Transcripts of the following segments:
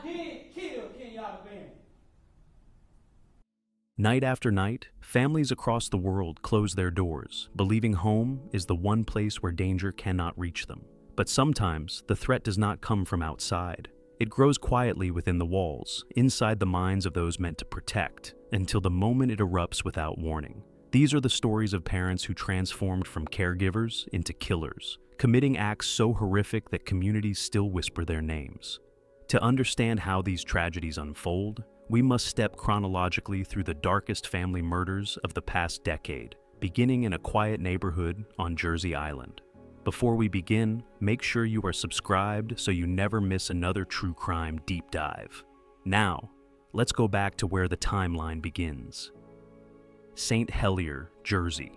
did kill Kenyatta Band. Night after night, families across the world close their doors, believing home is the one place where danger cannot reach them. But sometimes, the threat does not come from outside. It grows quietly within the walls, inside the minds of those meant to protect, until the moment it erupts without warning. These are the stories of parents who transformed from caregivers into killers, committing acts so horrific that communities still whisper their names. To understand how these tragedies unfold, we must step chronologically through the darkest family murders of the past decade, beginning in a quiet neighborhood on Jersey Island. Before we begin, make sure you are subscribed so you never miss another true crime deep dive. Now, let's go back to where the timeline begins. St. Helier, Jersey.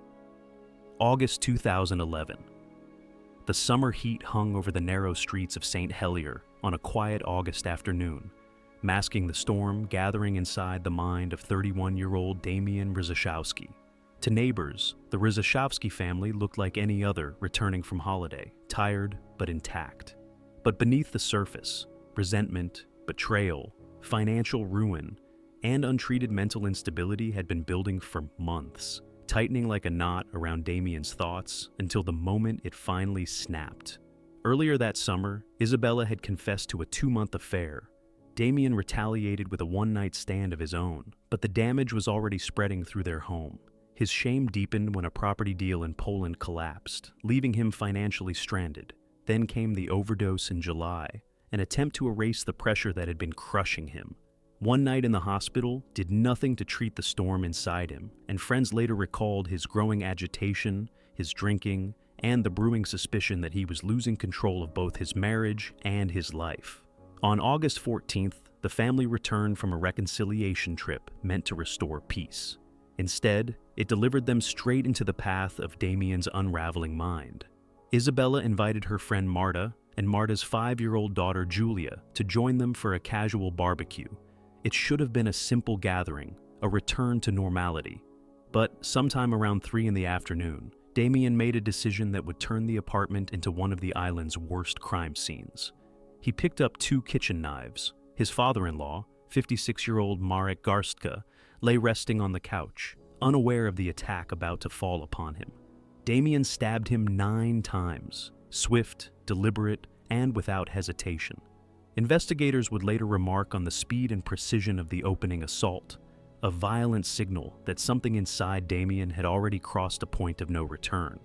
August 2011. The summer heat hung over the narrow streets of St. Helier on a quiet August afternoon, masking the storm gathering inside the mind of 31-year-old Damian Rizashowski. To neighbors, the Rizashowski family looked like any other returning from holiday, tired but intact. But beneath the surface, resentment, betrayal, financial ruin, and untreated mental instability had been building for months, tightening like a knot around Damian's thoughts until the moment it finally snapped. Earlier that summer, Isabella had confessed to a 2-month affair. Damian retaliated with a one-night stand of his own, but the damage was already spreading through their home. His shame deepened when a property deal in Poland collapsed, leaving him financially stranded. Then came the overdose in July, an attempt to erase the pressure that had been crushing him. One night in the hospital did nothing to treat the storm inside him, and friends later recalled his growing agitation, his drinking, and the brewing suspicion that he was losing control of both his marriage and his life. On August 14th, the family returned from a reconciliation trip meant to restore peace. Instead, it delivered them straight into the path of Damian's unraveling mind. Isabella invited her friend Marta and Marta's 5-year-old daughter Julia to join them for a casual barbecue. It should have been a simple gathering, a return to normality. But sometime around 3 in the afternoon, Damian made a decision that would turn the apartment into one of the island's worst crime scenes. He picked up 2 kitchen knives. His father-in-law, 56-year-old Marek Garstka, lay resting on the couch, unaware of the attack about to fall upon him. Damian stabbed him 9 times, swift, deliberate, and without hesitation. Investigators would later remark on the speed and precision of the opening assault, a violent signal that something inside Damian had already crossed a point of no return.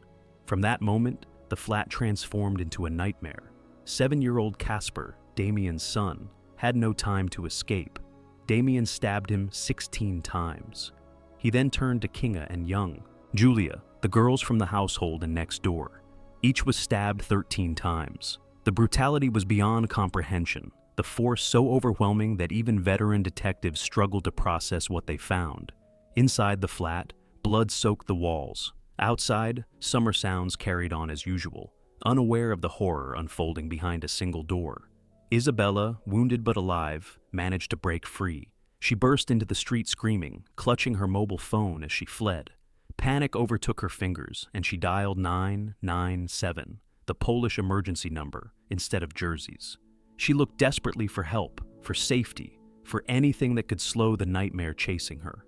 From that moment, the flat transformed into a nightmare. 7-year-old Casper, Damian's son, had no time to escape. Damian stabbed him 16 times. He then turned to Kinga and Young, Julia, the girls from the household and next door. Each was stabbed 13 times. The brutality was beyond comprehension, the force so overwhelming that even veteran detectives struggled to process what they found. Inside the flat, blood soaked the walls. Outside, summer sounds carried on as usual, unaware of the horror unfolding behind a single door. Isabella, wounded but alive, managed to break free. She burst into the street screaming, clutching her mobile phone as she fled. Panic overtook her fingers, and she dialed 997, the Polish emergency number, instead of Jersey's. She looked desperately for help, for safety, for anything that could slow the nightmare chasing her.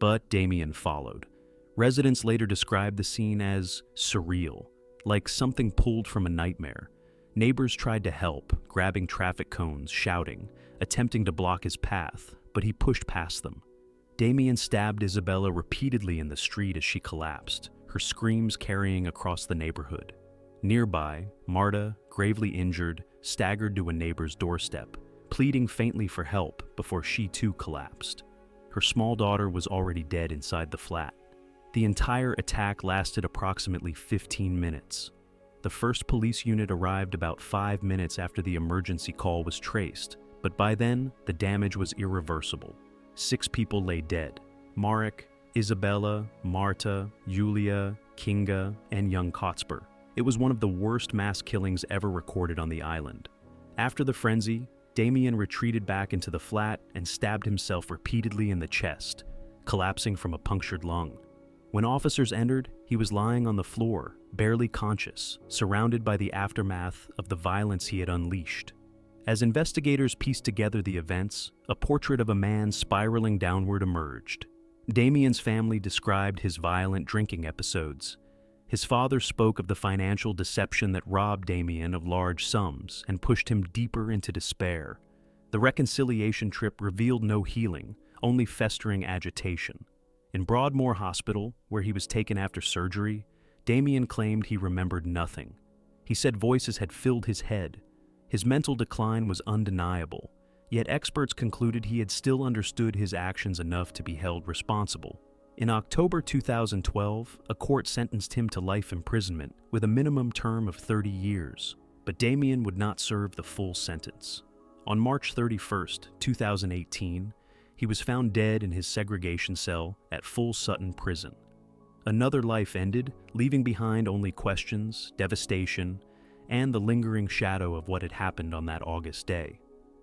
But Damian followed. Residents later described the scene as surreal, like something pulled from a nightmare. Neighbors tried to help, grabbing traffic cones, shouting, attempting to block his path, but he pushed past them. Damian stabbed Isabella repeatedly in the street as she collapsed, her screams carrying across the neighborhood. Nearby, Marta, gravely injured, staggered to a neighbor's doorstep, pleading faintly for help before she too collapsed. Her small daughter was already dead inside the flat. The entire attack lasted approximately 15 minutes. The first police unit arrived about 5 minutes after the emergency call was traced, but by then, the damage was irreversible. 6 people lay dead: Marek, Isabella, Marta, Julia, Kinga, and young Kotspur. It was one of the worst mass killings ever recorded on the island. After the frenzy, Damian retreated back into the flat and stabbed himself repeatedly in the chest, collapsing from a punctured lung. When officers entered, he was lying on the floor, barely conscious, surrounded by the aftermath of the violence he had unleashed. As investigators pieced together the events, a portrait of a man spiraling downward emerged. Damien's family described his violent drinking episodes. His father spoke of the financial deception that robbed Damien of large sums and pushed him deeper into despair. The reconciliation trip revealed no healing, only festering agitation. In Broadmoor Hospital, where he was taken after surgery, Damien claimed he remembered nothing. He said voices had filled his head. His mental decline was undeniable, yet experts concluded he had still understood his actions enough to be held responsible. In October 2012, a court sentenced him to life imprisonment with a minimum term of 30 years, but Damien would not serve the full sentence. On March 31, 2018, he was found dead in his segregation cell at Full Sutton Prison. Another life ended, leaving behind only questions, devastation, and the lingering shadow of what had happened on that August day.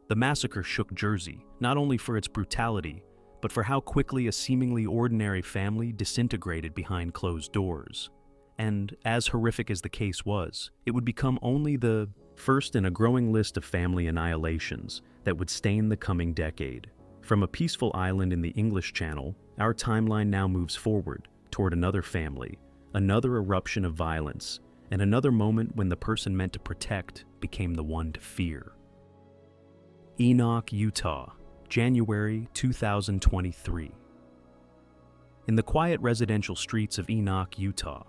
The massacre shook Jersey, not only for its brutality, but for how quickly a seemingly ordinary family disintegrated behind closed doors. And as horrific as the case was, it would become only the first in a growing list of family annihilations that would stain the coming decade. From a peaceful island in the English Channel, our timeline now moves forward toward another family, another eruption of violence, and another moment when the person meant to protect became the one to fear. Enoch, Utah, January 2023. In the quiet residential streets of Enoch, Utah,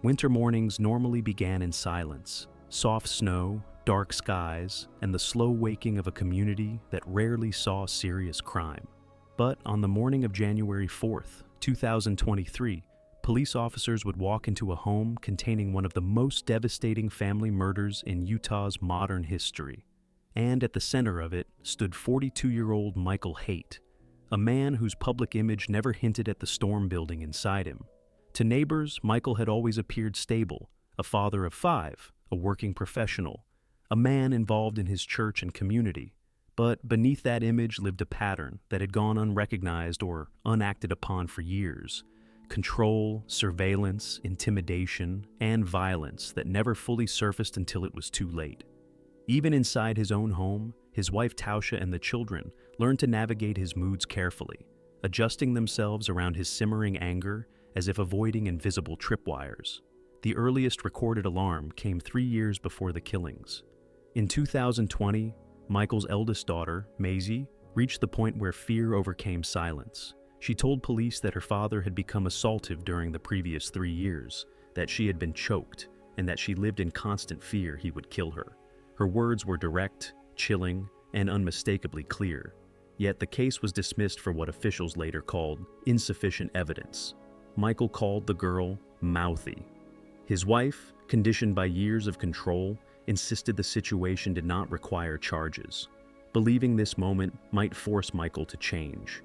winter mornings normally began in silence, soft snow, dark skies, and the slow waking of a community that rarely saw serious crime. But on the morning of January 4th, 2023, police officers would walk into a home containing one of the most devastating family murders in Utah's modern history. And at the center of it stood 42-year-old Michael Haight, a man whose public image never hinted at the storm building inside him. To neighbors, Michael had always appeared stable, a father of 5, a working professional, a man involved in his church and community. But beneath that image lived a pattern that had gone unrecognized or unacted upon for years. Control, surveillance, intimidation, and violence that never fully surfaced until it was too late. Even inside his own home, his wife Tausha and the children learned to navigate his moods carefully, adjusting themselves around his simmering anger as if avoiding invisible tripwires. The earliest recorded alarm came 3 years before the killings. In 2020, Michael's eldest daughter, Maisie, reached the point where fear overcame silence. She told police that her father had become assaultive during the previous 3 years, that she had been choked, and that she lived in constant fear he would kill her. Her words were direct, chilling, and unmistakably clear. Yet the case was dismissed for what officials later called insufficient evidence. Michael called the girl mouthy. His wife, conditioned by years of control, insisted the situation did not require charges, believing this moment might force Michael to change.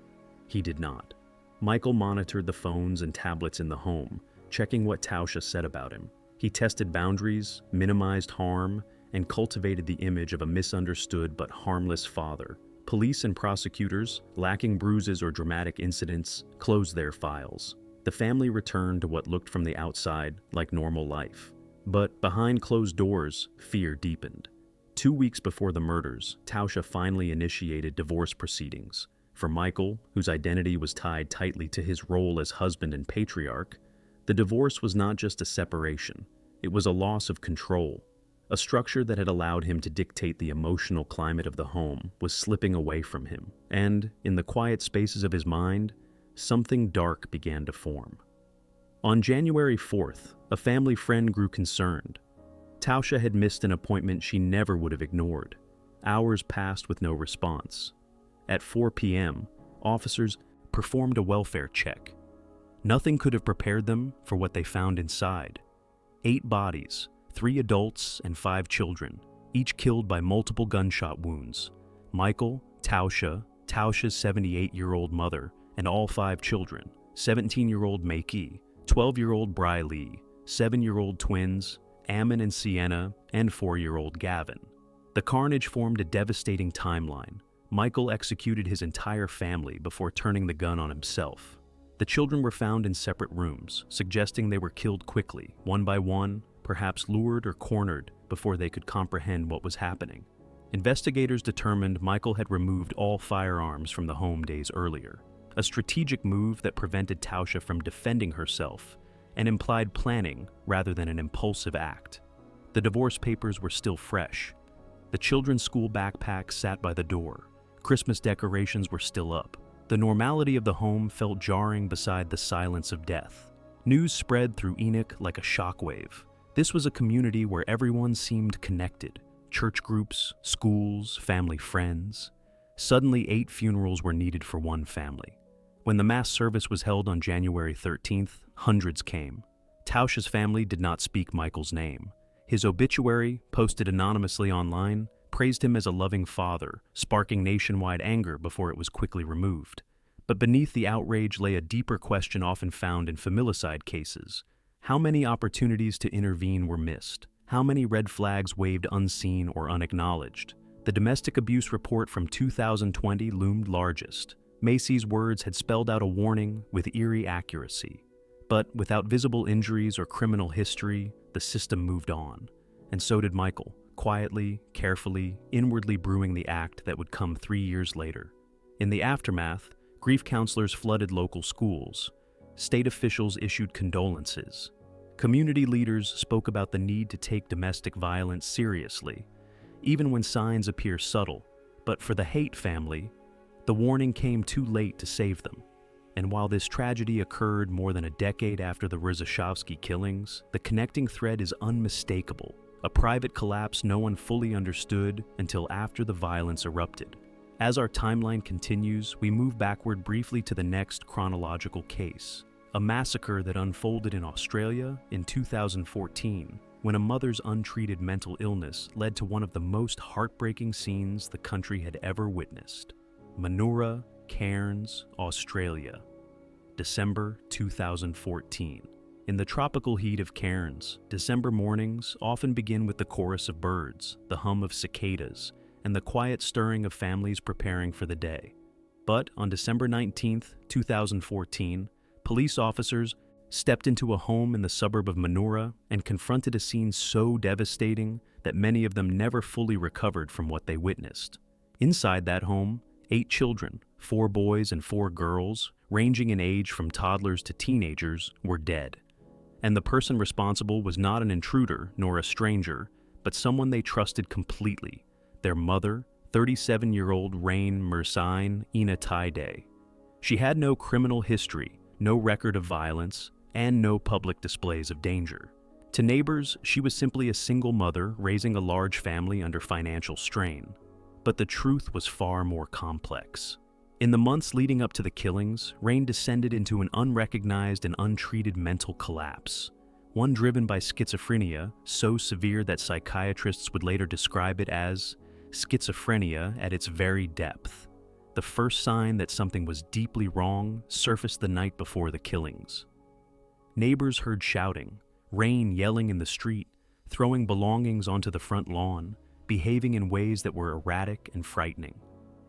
He did not. Michael monitored the phones and tablets in the home, checking what Tausha said about him. He tested boundaries, minimized harm, and cultivated the image of a misunderstood but harmless father. Police and prosecutors, lacking bruises or dramatic incidents, closed their files. The family returned to what looked from the outside like normal life. But behind closed doors, fear deepened. 2 weeks before the murders, Tausha finally initiated divorce proceedings. For Michael, whose identity was tied tightly to his role as husband and patriarch, the divorce was not just a separation. It was a loss of control. A structure that had allowed him to dictate the emotional climate of the home was slipping away from him, and, in the quiet spaces of his mind, something dark began to form. On January 4th, a family friend grew concerned. Tausha had missed an appointment she never would have ignored. Hours passed with no response. At 4 p.m., officers performed a welfare check. Nothing could have prepared them for what they found inside. 8 bodies, 3 adults and 5 children, each killed by multiple gunshot wounds. Michael, Tausha's 78-year-old mother, and all 5 children, 17-year-old Makee, 12-year-old Briley, 7-year-old twins, Ammon and Sienna, and 4-year-old Gavin. The carnage formed a devastating timeline. Michael executed his entire family before turning the gun on himself. The children were found in separate rooms, suggesting they were killed quickly, one by one, perhaps lured or cornered before they could comprehend what was happening. Investigators determined Michael had removed all firearms from the home days earlier, a strategic move that prevented Tausha from defending herself and implied planning rather than an impulsive act. The divorce papers were still fresh. The children's school backpacks sat by the door. Christmas decorations were still up. The normality of the home felt jarring beside the silence of death. News spread through Enoch like a shockwave. This was a community where everyone seemed connected. Church groups, schools, family friends. Suddenly, 8 funerals were needed for one family. When the mass service was held on January 13th, hundreds came. Tausha's family did not speak Michael's name. His obituary, posted anonymously online, praised him as a loving father, sparking nationwide anger before it was quickly removed. But beneath the outrage lay a deeper question often found in familicide cases. How many opportunities to intervene were missed? How many red flags waved unseen or unacknowledged? The domestic abuse report from 2020 loomed largest. Macy's words had spelled out a warning with eerie accuracy. But without visible injuries or criminal history, the system moved on. And so did Michael, quietly, carefully, inwardly brewing the act that would come 3 years later. In the aftermath, grief counselors flooded local schools. State officials issued condolences. Community leaders spoke about the need to take domestic violence seriously, even when signs appear subtle. But for the Haight family, the warning came too late to save them. And while this tragedy occurred more than a decade after the Rzeszowski killings, the connecting thread is unmistakable, a private collapse no one fully understood until after the violence erupted. As our timeline continues, we move backward briefly to the next chronological case, a massacre that unfolded in Australia in 2014, when a mother's untreated mental illness led to one of the most heartbreaking scenes the country had ever witnessed. Manoora, Cairns, Australia, December 2014. In the tropical heat of Cairns, December mornings often begin with the chorus of birds, the hum of cicadas, and the quiet stirring of families preparing for the day. But on December 19, 2014, police officers stepped into a home in the suburb of Manoora and confronted a scene so devastating that many of them never fully recovered from what they witnessed. Inside that home, 8 children, 4 boys and 4 girls, ranging in age from toddlers to teenagers, were dead. And the person responsible was not an intruder nor a stranger, but someone they trusted completely, their mother, 37-year-old Rain Mersine Ina Taide. She had no criminal history, no record of violence, and no public displays of danger. To neighbors, she was simply a single mother raising a large family under financial strain. But the truth was far more complex. In the months leading up to the killings, Rain descended into an unrecognized and untreated mental collapse, one driven by schizophrenia so severe that psychiatrists would later describe it as schizophrenia at its very depth. The first sign that something was deeply wrong surfaced the night before the killings. Neighbors heard shouting, Rain yelling in the street, throwing belongings onto the front lawn, behaving in ways that were erratic and frightening.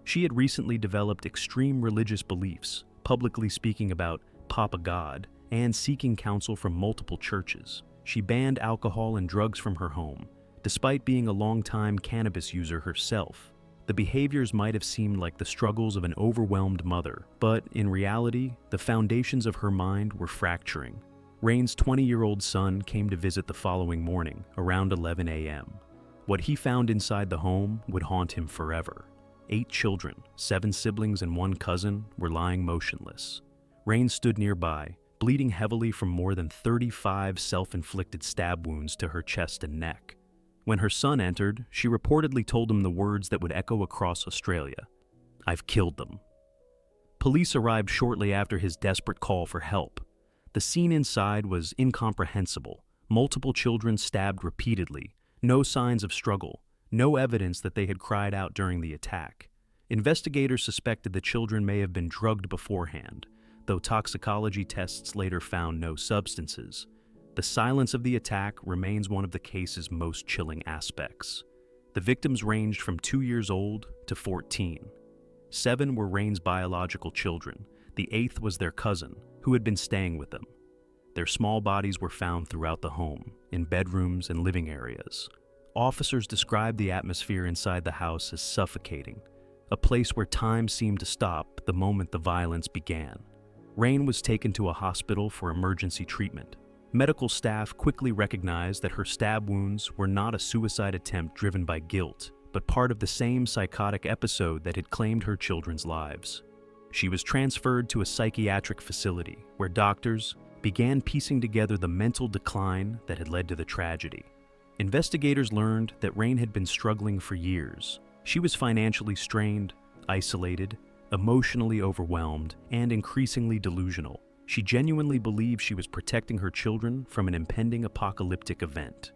She had recently developed extreme religious beliefs, publicly speaking about Papa God and seeking counsel from multiple churches. She banned alcohol and drugs from her home, despite being a longtime cannabis user herself. The behaviors might have seemed like the struggles of an overwhelmed mother, but in reality, the foundations of her mind were fracturing. Rain's 20-year-old son came to visit the following morning, around 11 a.m. What he found inside the home would haunt him forever. 8 children, 7 siblings and 1 cousin, were lying motionless. Rain stood nearby, bleeding heavily from more than 35 self-inflicted stab wounds to her chest and neck. When her son entered, she reportedly told him the words that would echo across Australia, "I've killed them." Police arrived shortly after his desperate call for help. The scene inside was incomprehensible. Multiple children stabbed repeatedly, no signs of struggle, no evidence that they had cried out during the attack. Investigators suspected the children may have been drugged beforehand, though toxicology tests later found no substances. The silence of the attack remains one of the case's most chilling aspects. The victims ranged from 2 years old to 14. 7 were Rain's biological children. The 8th was their cousin, who had been staying with them. Their small bodies were found throughout the home, in bedrooms and living areas. Officers described the atmosphere inside the house as suffocating, a place where time seemed to stop the moment the violence began. Rain was taken to a hospital for emergency treatment. Medical staff quickly recognized that her stab wounds were not a suicide attempt driven by guilt, but part of the same psychotic episode that had claimed her children's lives. She was transferred to a psychiatric facility where doctors began piecing together the mental decline that had led to the tragedy. Investigators learned that Rain had been struggling for years. She was financially strained, isolated, emotionally overwhelmed, and increasingly delusional. She genuinely believed she was protecting her children from an impending apocalyptic event.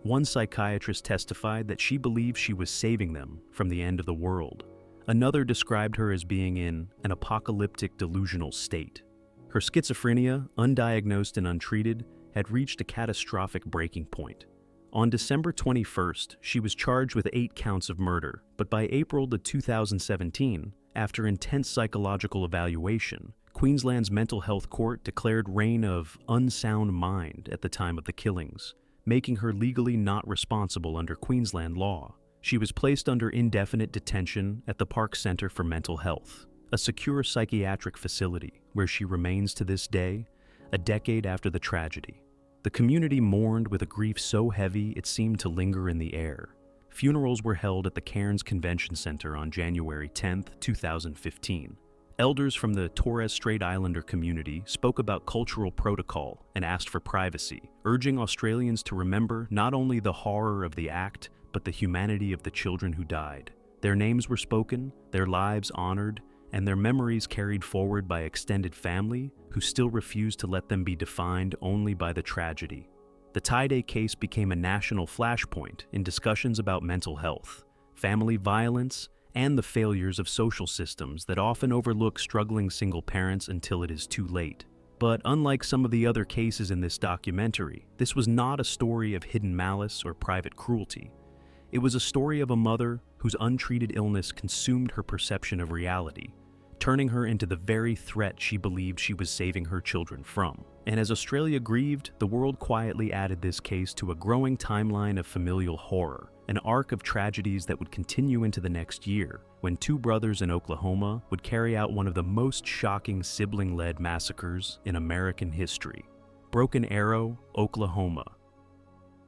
One psychiatrist testified that she believed she was saving them from the end of the world. Another described her as being in an apocalyptic delusional state. Her schizophrenia, undiagnosed and untreated, had reached a catastrophic breaking point. On December 21st, she was charged with 8 counts of murder, but by April 2017, after intense psychological evaluation, Queensland's mental health court declared Rain of unsound mind at the time of the killings, making her legally not responsible under Queensland law. She was placed under indefinite detention at the Park Centre for Mental Health, a secure psychiatric facility where she remains to this day, a decade after the tragedy. The community mourned with a grief so heavy it seemed to linger in the air. Funerals were held at the Cairns Convention Centre on January 10, 2015. Elders from the Torres Strait Islander community spoke about cultural protocol and asked for privacy, urging Australians to remember not only the horror of the act, but the humanity of the children who died. Their names were spoken, their lives honored, and their memories carried forward by extended family who still refused to let them be defined only by the tragedy. The Tide case became a national flashpoint in discussions about mental health, family violence, and the failures of social systems that often overlook struggling single parents until it is too late. But unlike some of the other cases in this documentary, this was not a story of hidden malice or private cruelty. It was a story of a mother whose untreated illness consumed her perception of reality, turning her into the very threat she believed she was saving her children from. And as Australia grieved, the world quietly added this case to a growing timeline of familial horror, an arc of tragedies that would continue into the next year, when 2 brothers in Oklahoma would carry out one of the most shocking sibling-led massacres in American history. Broken Arrow, Oklahoma.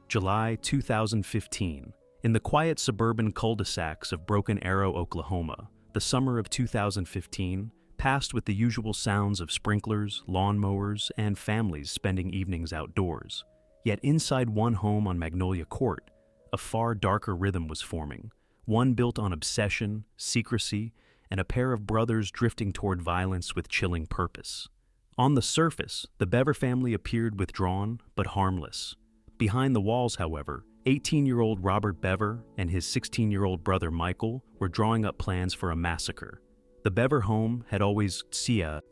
July 2015. In the quiet suburban cul-de-sacs of Broken Arrow, Oklahoma, the summer of 2015 passed with the usual sounds of sprinklers, lawnmowers, and families spending evenings outdoors. Yet inside one home on Magnolia Court, a far darker rhythm was forming, one built on obsession, secrecy, and a pair of brothers drifting toward violence with chilling purpose. On the surface, the Bever family appeared withdrawn but harmless. Behind the walls, however, 18-year-old Robert Bever and his 16-year-old brother Michael were drawing up plans for a massacre. The Bever home had always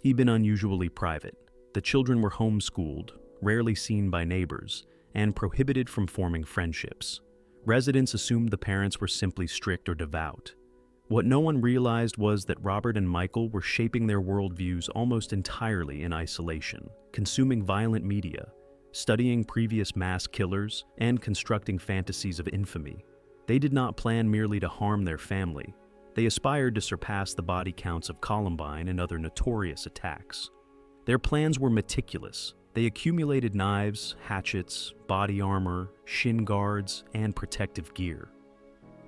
been unusually private. The children were homeschooled, rarely seen by neighbors, and prohibited from forming friendships. Residents assumed the parents were simply strict or devout. What no one realized was that Robert and Michael were shaping their worldviews almost entirely in isolation, consuming violent media, studying previous mass killers, and constructing fantasies of infamy. They did not plan merely to harm their family. They aspired to surpass the body counts of Columbine and other notorious attacks. Their plans were meticulous. They accumulated knives, hatchets, body armor, shin guards, and protective gear.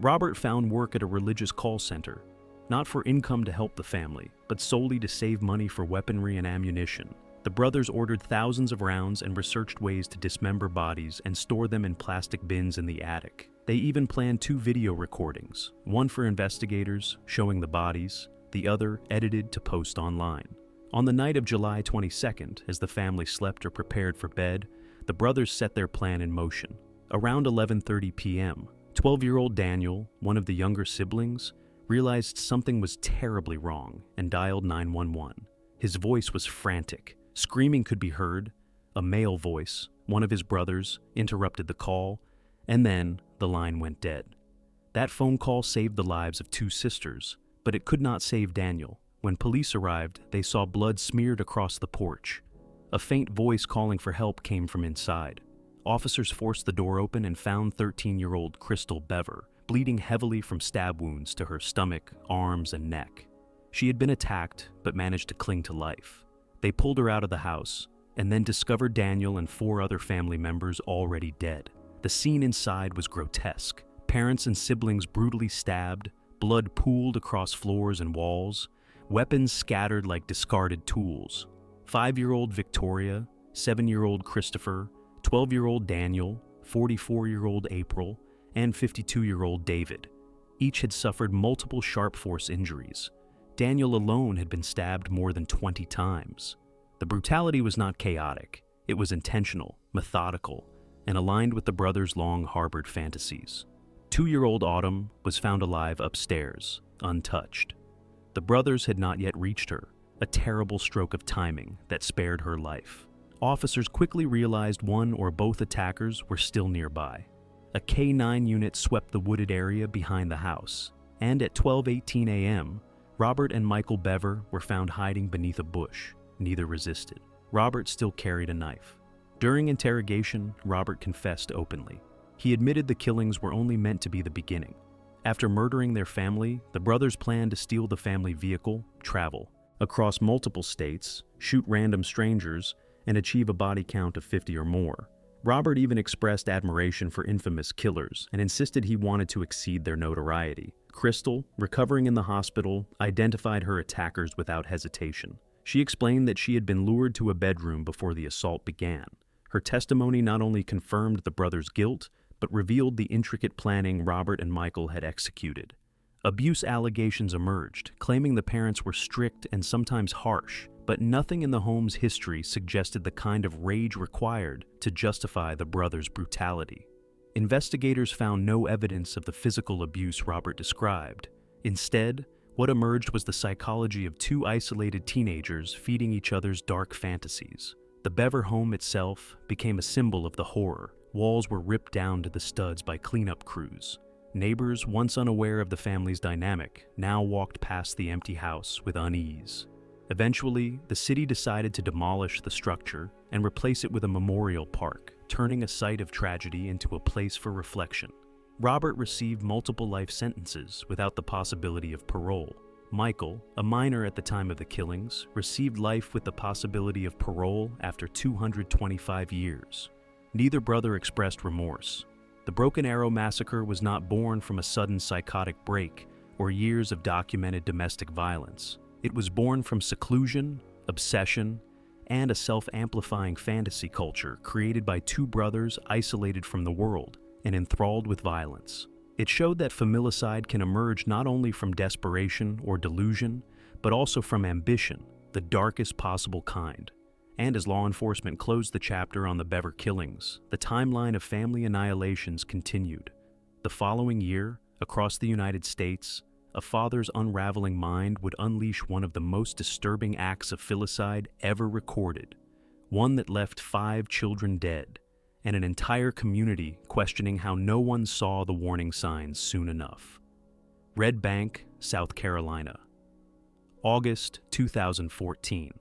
Robert found work at a religious call center, not for income to help the family, but solely to save money for weaponry and ammunition. The brothers ordered thousands of rounds and researched ways to dismember bodies and store them in plastic bins in the attic. They even planned 2 video recordings, one for investigators showing the bodies, the other edited to post online. On the night of July 22nd, as the family slept or prepared for bed, the brothers set their plan in motion. Around 11:30 p.m., 12-year-old Daniel, one of the younger siblings, realized something was terribly wrong and dialed 911. His voice was frantic. Screaming could be heard. A male voice, one of his brothers, interrupted the call, and then the line went dead. That phone call saved the lives of 2 sisters, but it could not save Daniel. When police arrived, they saw blood smeared across the porch. A faint voice calling for help came from inside. officers forced the door open and found 13-year-old Crystal Bever, bleeding heavily from stab wounds to her stomach, arms, and neck. She had been attacked, but managed to cling to life. They pulled her out of the house, and then discovered Daniel and 4 other family members already dead. The scene inside was grotesque. Parents and siblings brutally stabbed, blood pooled across floors and walls, weapons scattered like discarded tools. 5-year-old Victoria, 7-year-old Christopher, 12-year-old Daniel, 44-year-old April, and 52-year-old David. Each had suffered multiple sharp force injuries. Daniel alone had been stabbed more than 20 times. The brutality was not chaotic. It was intentional, methodical, and aligned with the brothers' long-harbored fantasies. 2-year-old Autumn was found alive upstairs, untouched. The brothers had not yet reached her, a terrible stroke of timing that spared her life. Officers quickly realized one or both attackers were still nearby. A K-9 unit swept the wooded area behind the house, and at 12:18 a.m., Robert and Michael Bever were found hiding beneath a bush. Neither resisted. Robert still carried a knife. During interrogation, Robert confessed openly. He admitted the killings were only meant to be the beginning. After murdering their family, the brothers planned to steal the family vehicle, travel across multiple states, shoot random strangers, and achieve a body count of 50 or more. Robert even expressed admiration for infamous killers and insisted he wanted to exceed their notoriety. Crystal, recovering in the hospital, identified her attackers without hesitation. She explained that she had been lured to a bedroom before the assault began. Her testimony not only confirmed the brothers' guilt, but revealed the intricate planning Robert and Michael had executed. Abuse allegations emerged, claiming the parents were strict and sometimes harsh, but nothing in the home's history suggested the kind of rage required to justify the brothers' brutality. Investigators found no evidence of the physical abuse Robert described. Instead, what emerged was the psychology of 2 isolated teenagers feeding each other's dark fantasies. The Bever home itself became a symbol of the horror. Walls were ripped down to the studs by cleanup crews. Neighbors, once unaware of the family's dynamic, now walked past the empty house with unease. Eventually, the city decided to demolish the structure and replace it with a memorial park, turning a site of tragedy into a place for reflection. Robert received multiple life sentences without the possibility of parole. Michael, a minor at the time of the killings, received life with the possibility of parole after 225 years. Neither brother expressed remorse. The Broken Arrow massacre was not born from a sudden psychotic break or years of documented domestic violence. It was born from seclusion, obsession, and a self-amplifying fantasy culture created by 2 brothers isolated from the world and enthralled with violence. It showed that familicide can emerge not only from desperation or delusion, but also from ambition, the darkest possible kind. And as law enforcement closed the chapter on the Bever killings, the timeline of family annihilations continued. The following year, across the United States, a father's unraveling mind would unleash one of the most disturbing acts of filicide ever recorded, one that left 5 children dead, and an entire community questioning how no one saw the warning signs soon enough. Red Bank, South Carolina. August 2014.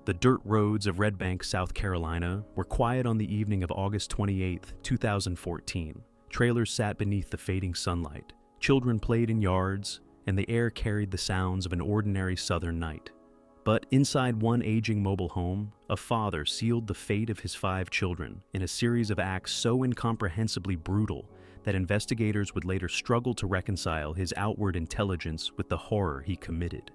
The dirt roads of Red Bank, South Carolina were quiet on the evening of August 28, 2014. Trailers sat beneath the fading sunlight. Children played in yards, and the air carried the sounds of an ordinary southern night. But inside one aging mobile home, a father sealed the fate of his 5 children in a series of acts so incomprehensibly brutal that investigators would later struggle to reconcile his outward intelligence with the horror he committed.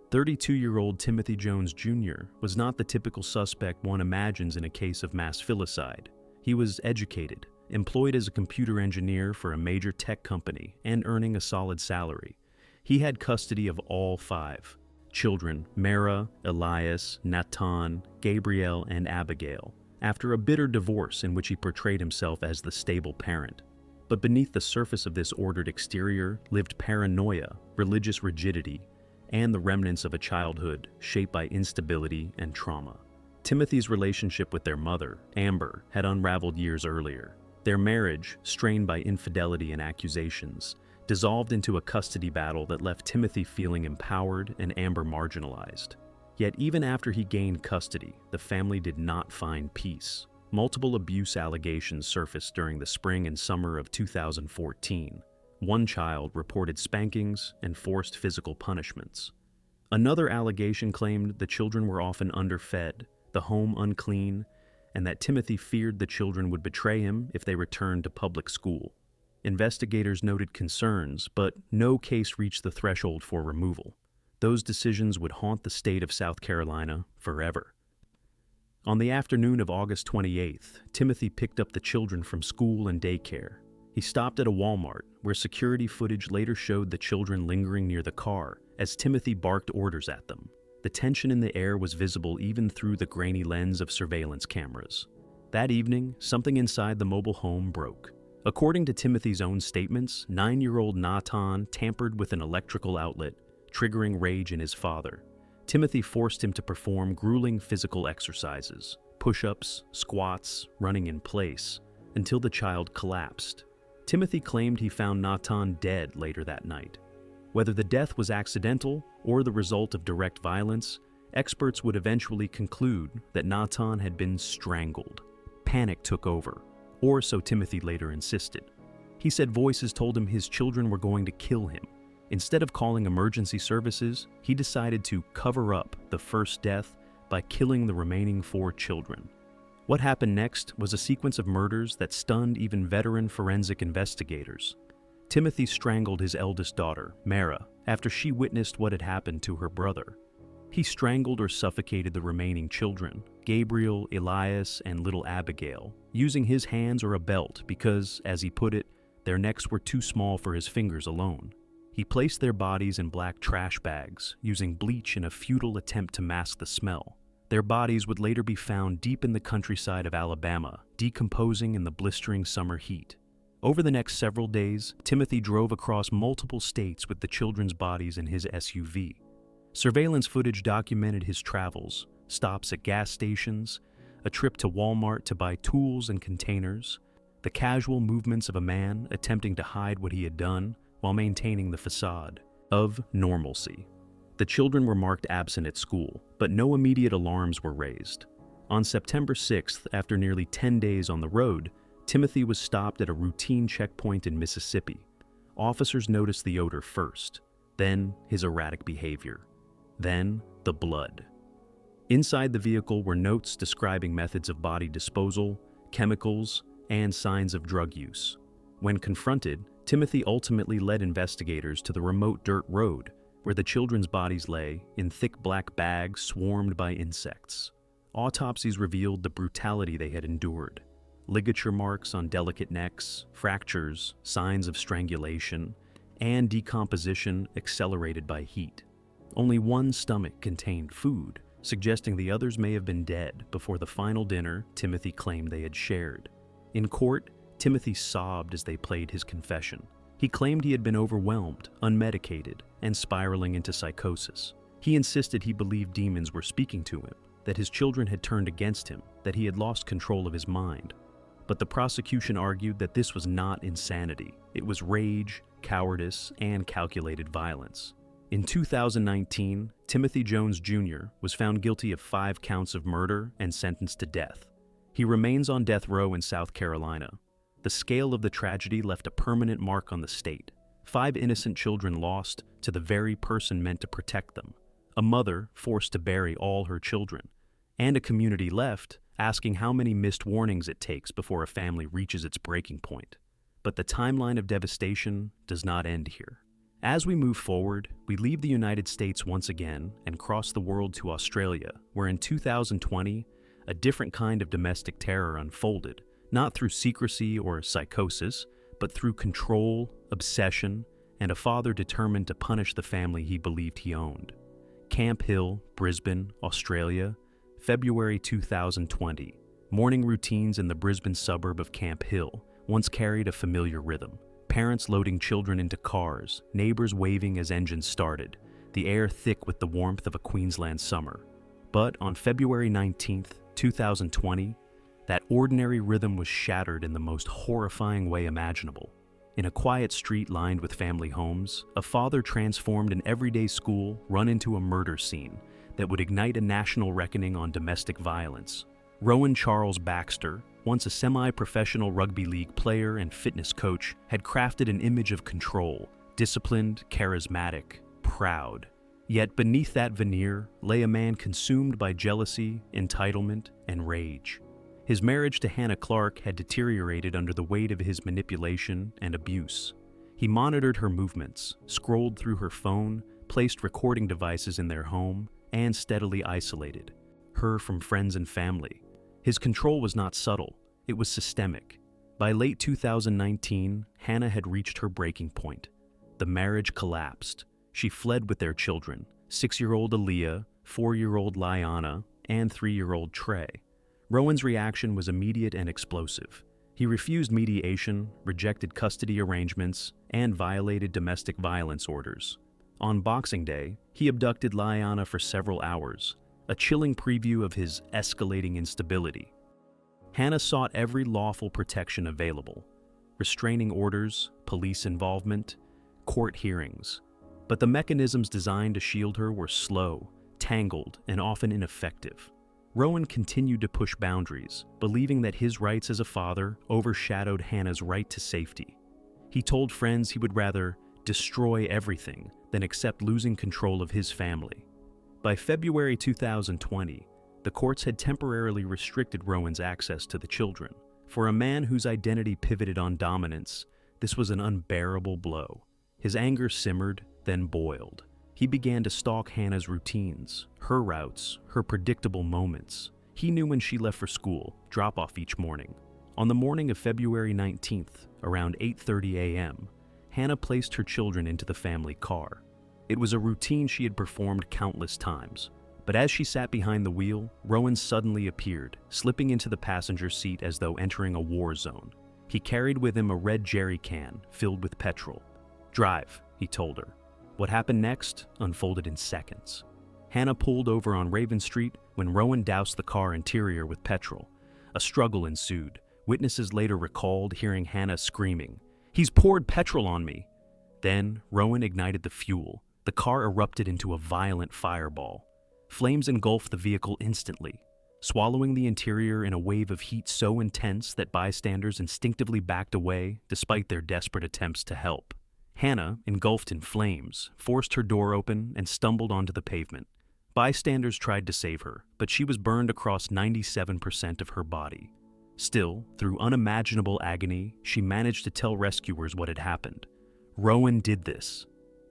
32-year-old Timothy Jones Jr. was not the typical suspect one imagines in a case of mass filicide. He was educated, employed as a computer engineer for a major tech company, and earning a solid salary. He had custody of all 5 children, Mara, Elias, Natan, Gabriel, and Abigail, after a bitter divorce in which he portrayed himself as the stable parent. But beneath the surface of this ordered exterior lived paranoia, religious rigidity, and the remnants of a childhood shaped by instability and trauma. Timothy's relationship with their mother, Amber, had unraveled years earlier. Their marriage, strained by infidelity and accusations, dissolved into a custody battle that left Timothy feeling empowered and Amber marginalized. Yet even after he gained custody, the family did not find peace. multiple abuse allegations surfaced during the spring and summer of 2014. One child reported spankings and forced physical punishments. Another allegation claimed the children were often underfed, the home unclean, and that Timothy feared the children would betray him if they returned to public school. Investigators noted concerns, but no case reached the threshold for removal. Those decisions would haunt the state of South Carolina forever. On the afternoon of August 28th, Timothy picked up the children from school and daycare. He stopped at a Walmart, where security footage later showed the children lingering near the car as Timothy barked orders at them. The tension in the air was visible even through the grainy lens of surveillance cameras. That evening, something inside the mobile home broke. According to Timothy's own statements, 9-year-old Natan tampered with an electrical outlet, triggering rage in his father. Timothy forced him to perform grueling physical exercises, push-ups, squats, running in place, until the child collapsed. Timothy claimed he found Natan dead later that night. Whether the death was accidental or the result of direct violence, experts would eventually conclude that Natan had been strangled. Panic took over, or so Timothy later insisted. He said voices told him his children were going to kill him. Instead of calling emergency services, he decided to cover up the first death by killing the remaining 4 children. What happened next was a sequence of murders that stunned even veteran forensic investigators. Timothy strangled his eldest daughter, Mara, after she witnessed what had happened to her brother. He strangled or suffocated the remaining children, Gabriel, Elias, and little Abigail, using his hands or a belt because, as he put it, their necks were too small for his fingers alone. He placed their bodies in black trash bags, using bleach in a futile attempt to mask the smell. Their bodies would later be found deep in the countryside of Alabama, decomposing in the blistering summer heat. Over the next several days, Timothy drove across multiple states with the children's bodies in his SUV. Surveillance footage documented his travels, stops at gas stations, a trip to Walmart to buy tools and containers, the casual movements of a man attempting to hide what he had done while maintaining the facade of normalcy. The children were marked absent at school, but no immediate alarms were raised. On September 6th, after nearly 10 days on the road, Timothy was stopped at a routine checkpoint in Mississippi. Officers noticed the odor first, then his erratic behavior, then the blood. Inside the vehicle were notes describing methods of body disposal, chemicals, and signs of drug use. When confronted, Timothy ultimately led investigators to the remote dirt road where the children's bodies lay in thick black bags swarmed by insects. Autopsies revealed the brutality they had endured. Ligature marks on delicate necks, fractures, signs of strangulation, and decomposition accelerated by heat. Only one stomach contained food, suggesting the others may have been dead before the final dinner Timothy claimed they had shared. In court, Timothy sobbed as they played his confession. He claimed he had been overwhelmed, unmedicated, and spiraling into psychosis. He insisted he believed demons were speaking to him, that his children had turned against him, that he had lost control of his mind. But the prosecution argued that this was not insanity. It was rage, cowardice, and calculated violence. In 2019, Timothy Jones Jr. was found guilty of 5 counts of murder and sentenced to death. He remains on death row in South Carolina. The scale of the tragedy left a permanent mark on the state. 5 innocent children lost to the very person meant to protect them. A mother forced to bury all her children. And a community left asking how many missed warnings it takes before a family reaches its breaking point. But the timeline of devastation does not end here. As we move forward, we leave the United States once again and cross the world to Australia, where in 2020, a different kind of domestic terror unfolded, not through secrecy or psychosis, but through control, obsession, and a father determined to punish the family he believed he owned. Camp Hill, Brisbane, Australia, February 2020. Morning routines in the Brisbane suburb of Camp Hill once carried a familiar rhythm. Parents loading children into cars, neighbors waving as engines started, the air thick with the warmth of a Queensland summer. But on February 19th, 2020, that ordinary rhythm was shattered in the most horrifying way imaginable. In a quiet street lined with family homes, a father transformed an everyday school run into a murder scene that would ignite a national reckoning on domestic violence. Rowan Charles Baxter, once a semi-professional rugby league player and fitness coach, had crafted an image of control, disciplined, charismatic, proud. Yet beneath that veneer lay a man consumed by jealousy, entitlement, and rage. His marriage to Hannah Clark had deteriorated under the weight of his manipulation and abuse. He monitored her movements, scrolled through her phone, placed recording devices in their home, and steadily isolated her from friends and family. His control was not subtle, it was systemic. By late 2019, Hannah had reached her breaking point. The marriage collapsed. She fled with their children, 6-year-old Aaliyah, 4-year-old Liana, and 3-year-old Trey. Rowan's reaction was immediate and explosive. He refused mediation, rejected custody arrangements, and violated domestic violence orders. On Boxing Day, he abducted Liana for several hours, a chilling preview of his escalating instability. Hannah sought every lawful protection available: restraining orders, police involvement, court hearings. But the mechanisms designed to shield her were slow, tangled, and often ineffective. Rowan continued to push boundaries, believing that his rights as a father overshadowed Hannah's right to safety. He told friends he would rather destroy everything than accept losing control of his family. By February 2020, the courts had temporarily restricted Rowan's access to the children. For a man whose identity pivoted on dominance, this was an unbearable blow. His anger simmered, then boiled. He began to stalk Hannah's routines, her routes, her predictable moments. He knew when she left for school, drop-off each morning. On the morning of February 19th, around 8:30 a.m., Hannah placed her children into the family car. It was a routine she had performed countless times. But as she sat behind the wheel, Rowan suddenly appeared, slipping into the passenger seat as though entering a war zone. He carried with him a red jerry can filled with petrol. "Drive," he told her. What happened next unfolded in seconds. Hannah pulled over on Raven Street when Rowan doused the car interior with petrol. A struggle ensued. Witnesses later recalled hearing Hannah screaming, "He's poured petrol on me!" Then Rowan ignited the fuel. The car erupted into a violent fireball. Flames engulfed the vehicle instantly, swallowing the interior in a wave of heat so intense that bystanders instinctively backed away despite their desperate attempts to help. Hannah, engulfed in flames, forced her door open and stumbled onto the pavement. Bystanders tried to save her, but she was burned across 97% of her body. Still, through unimaginable agony, she managed to tell rescuers what had happened. Rowan did this.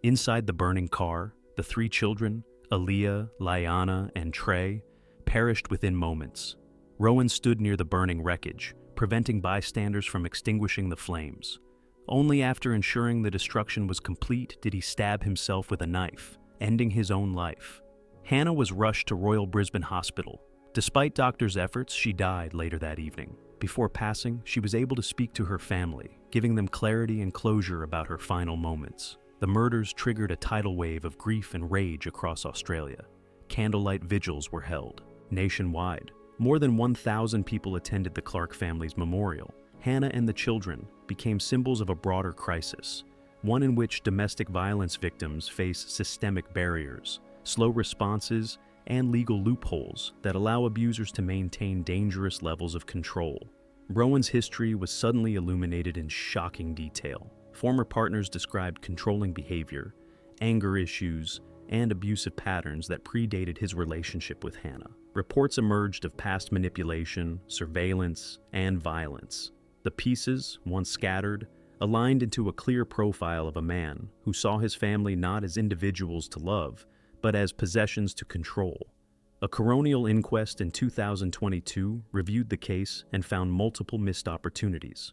Inside the burning car, the 3 children, Aaliyah, Liana, and Trey, perished within moments. Rowan stood near the burning wreckage, preventing bystanders from extinguishing the flames. Only after ensuring the destruction was complete did he stab himself with a knife, ending his own life. Hannah was rushed to Royal Brisbane Hospital. Despite doctors' efforts, she died later that evening. Before passing, she was able to speak to her family, giving them clarity and closure about her final moments. The murders triggered a tidal wave of grief and rage across Australia. Candlelight vigils were held. Nationwide, more than 1,000 people attended the Clark family's memorial. Hannah and the children became symbols of a broader crisis, one in which domestic violence victims face systemic barriers, slow responses, and legal loopholes that allow abusers to maintain dangerous levels of control. Rowan's history was suddenly illuminated in shocking detail. Former partners described controlling behavior, anger issues, and abusive patterns that predated his relationship with Hannah. Reports emerged of past manipulation, surveillance, and violence. The pieces, once scattered, aligned into a clear profile of a man who saw his family not as individuals to love, but as possessions to control. A coronial inquest in 2022 reviewed the case and found multiple missed opportunities.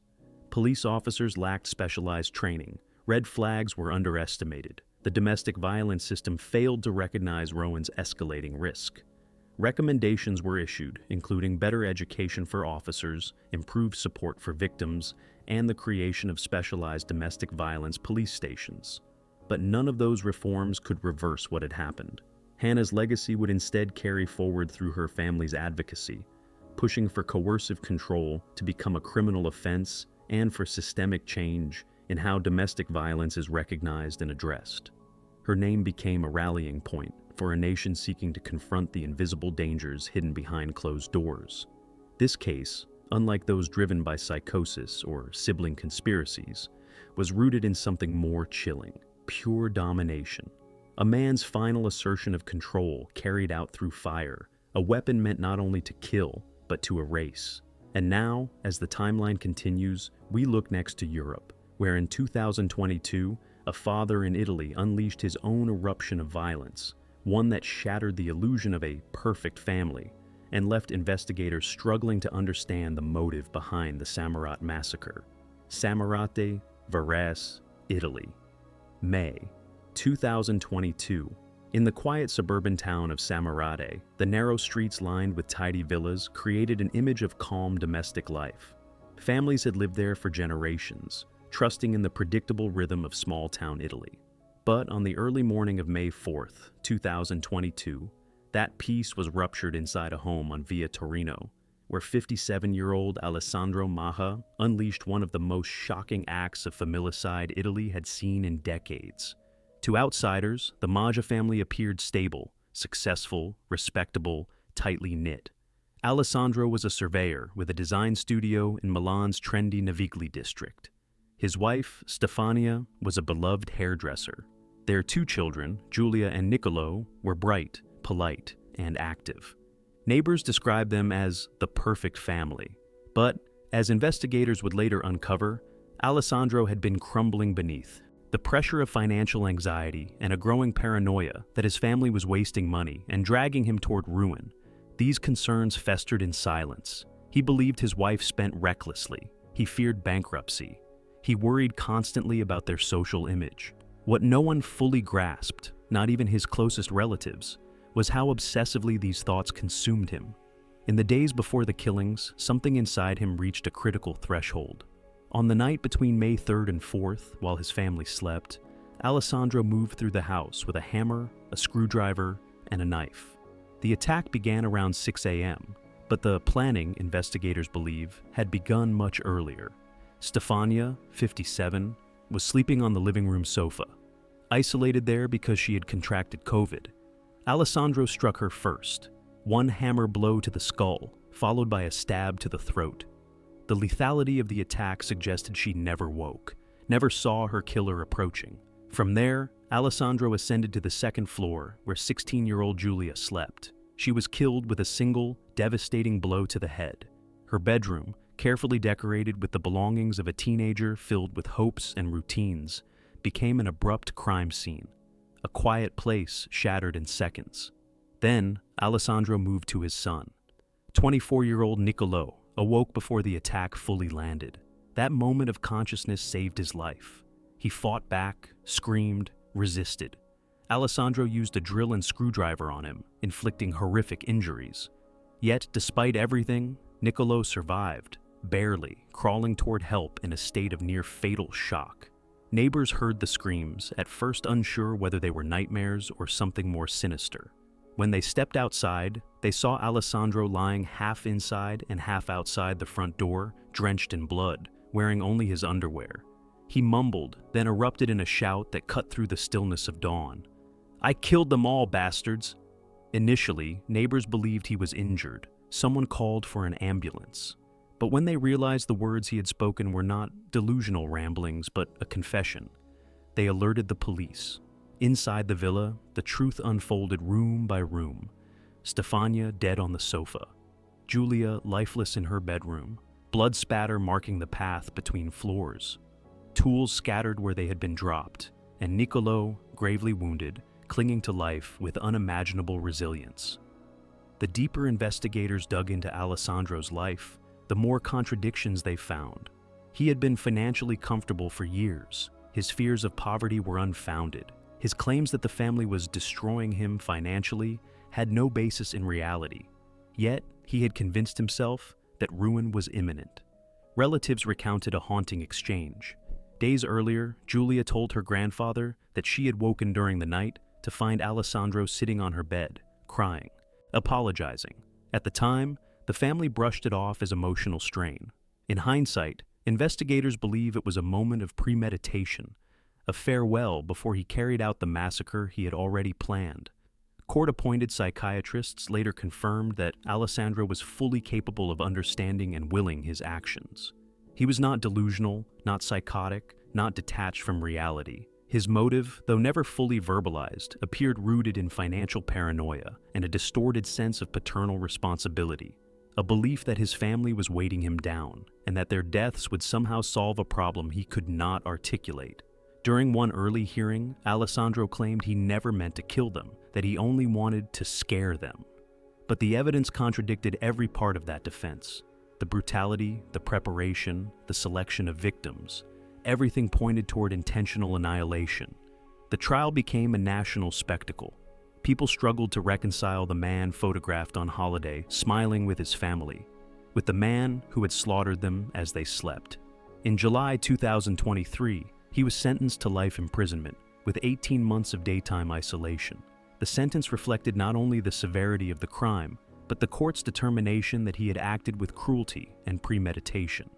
Police officers lacked specialized training. Red flags were underestimated. The domestic violence system failed to recognize Rowan's escalating risk. Recommendations were issued, including better education for officers, improved support for victims, and the creation of specialized domestic violence police stations. But none of those reforms could reverse what had happened. Hannah's legacy would instead carry forward through her family's advocacy, pushing for coercive control to become a criminal offense and for systemic change in how domestic violence is recognized and addressed. Her name became a rallying point for a nation seeking to confront the invisible dangers hidden behind closed doors. This case, unlike those driven by psychosis or sibling conspiracies, was rooted in something more chilling: pure domination. A man's final assertion of control carried out through fire, a weapon meant not only to kill, but to erase. And now, as the timeline continues, we look next to Europe, where in 2022, a father in Italy unleashed his own eruption of violence, one that shattered the illusion of a perfect family and left investigators struggling to understand the motive behind the Samarate massacre. Samarate, Varese, Italy. May 2022. In the quiet suburban town of Samarate, the narrow streets lined with tidy villas created an image of calm domestic life. Families had lived there for generations, trusting in the predictable rhythm of small-town Italy. But on the early morning of May 4th, 2022, that peace was ruptured inside a home on Via Torino, where 57-year-old Alessandro Maha unleashed one of the most shocking acts of familicide Italy had seen in decades. To outsiders, the Maja family appeared stable, successful, respectable, tightly knit. Alessandro was a surveyor with a design studio in Milan's trendy Navigli district. His wife, Stefania, was a beloved hairdresser. Their two children, Giulia and Niccolo, were bright, polite, and active. Neighbors described them as the perfect family. But, as investigators would later uncover, Alessandro had been crumbling beneath. The pressure of financial anxiety and a growing paranoia that his family was wasting money and dragging him toward ruin. These concerns festered in silence. He believed his wife spent recklessly. He feared bankruptcy. He worried constantly about their social image. What no one fully grasped, not even his closest relatives, was how obsessively these thoughts consumed him. In the days before the killings, something inside him reached a critical threshold. On the night between May 3rd and 4th, while his family slept, Alessandro moved through the house with a hammer, a screwdriver, and a knife. The attack began around 6 a.m., but the planning, investigators believe, had begun much earlier. Stefania, 57, was sleeping on the living room sofa, isolated there because she had contracted COVID. Alessandro struck her first, one hammer blow to the skull, followed by a stab to the throat. The lethality of the attack suggested she never woke, never saw her killer approaching. From there, Alessandro ascended to the second floor, where 16-year-old Giulia slept. She was killed with a single, devastating blow to the head. Her bedroom, carefully decorated with the belongings of a teenager filled with hopes and routines, became an abrupt crime scene. A quiet place shattered in seconds. Then, Alessandro moved to his son. 24-year-old Niccolo awoke before the attack fully landed. That moment of consciousness saved his life. He fought back, screamed, resisted. Alessandro used a drill and screwdriver on him, inflicting horrific injuries. Yet, despite everything, Niccolo survived, barely, crawling toward help in a state of near-fatal shock. Neighbors heard the screams, at first unsure whether they were nightmares or something more sinister. When they stepped outside, they saw Alessandro lying half inside and half outside the front door, drenched in blood, wearing only his underwear. He mumbled, then erupted in a shout that cut through the stillness of dawn. "I killed them all, bastards!" Initially, neighbors believed he was injured. Someone called for an ambulance. But when they realized the words he had spoken were not delusional ramblings, but a confession, they alerted the police. Inside the villa, the truth unfolded room by room. Stefania dead on the sofa. Giulia lifeless in her bedroom, blood spatter marking the path between floors. Tools scattered where they had been dropped, and Niccolo, gravely wounded, clinging to life with unimaginable resilience. The deeper investigators dug into Alessandro's life, the more contradictions they found. He had been financially comfortable for years. His fears of poverty were unfounded. His claims that the family was destroying him financially had no basis in reality. Yet, he had convinced himself that ruin was imminent. Relatives recounted a haunting exchange. Days earlier, Giulia told her grandfather that she had woken during the night to find Alessandro sitting on her bed, crying, apologizing. At the time, the family brushed it off as emotional strain. In hindsight, investigators believe it was a moment of premeditation, a farewell before he carried out the massacre he had already planned. Court-appointed psychiatrists later confirmed that Alessandro was fully capable of understanding and willing his actions. He was not delusional, not psychotic, not detached from reality. His motive, though never fully verbalized, appeared rooted in financial paranoia and a distorted sense of paternal responsibility, a belief that his family was weighting him down and that their deaths would somehow solve a problem he could not articulate. During one early hearing, Alessandro claimed he never meant to kill them, that he only wanted to scare them. But the evidence contradicted every part of that defense. The brutality, the preparation, the selection of victims, everything pointed toward intentional annihilation. The trial became a national spectacle. People struggled to reconcile the man photographed on holiday, smiling with his family, with the man who had slaughtered them as they slept. In July 2023, he was sentenced to life imprisonment, with 18 months of daytime isolation. The sentence reflected not only the severity of the crime, but the court's determination that he had acted with cruelty and premeditation.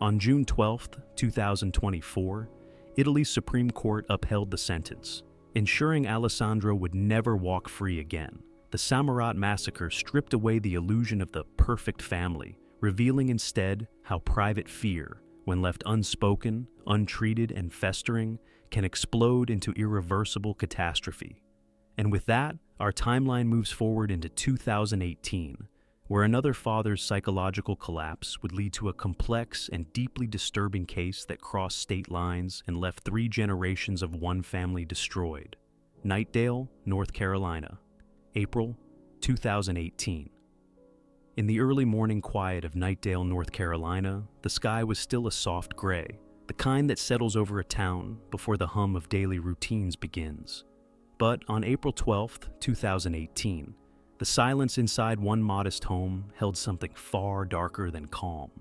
On June 12, 2024, Italy's Supreme Court upheld the sentence, ensuring Alessandro would never walk free again. The Sammarat massacre stripped away the illusion of the perfect family, revealing instead how private fear, when left unspoken, untreated, and festering, can explode into irreversible catastrophe. And with that, our timeline moves forward into 2018, where another father's psychological collapse would lead to a complex and deeply disturbing case that crossed state lines and left 3 generations of one family destroyed. Knightdale, North Carolina, April 2018. In the early morning quiet of Knightdale, North Carolina, the sky was still a soft gray, the kind that settles over a town before the hum of daily routines begins. But on April 12, 2018, the silence inside one modest home held something far darker than calm.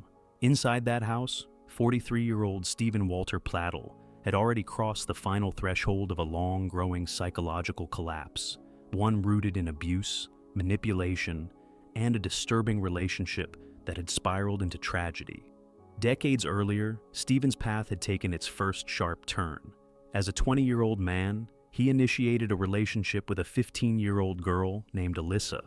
Inside that house, 43-year-old Stephen Walter Plattle had already crossed the final threshold of a long-growing psychological collapse, one rooted in abuse, manipulation, and a disturbing relationship that had spiraled into tragedy. Decades earlier, Stephen's path had taken its first sharp turn. As a 20-year-old man, he initiated a relationship with a 15-year-old girl named Alyssa.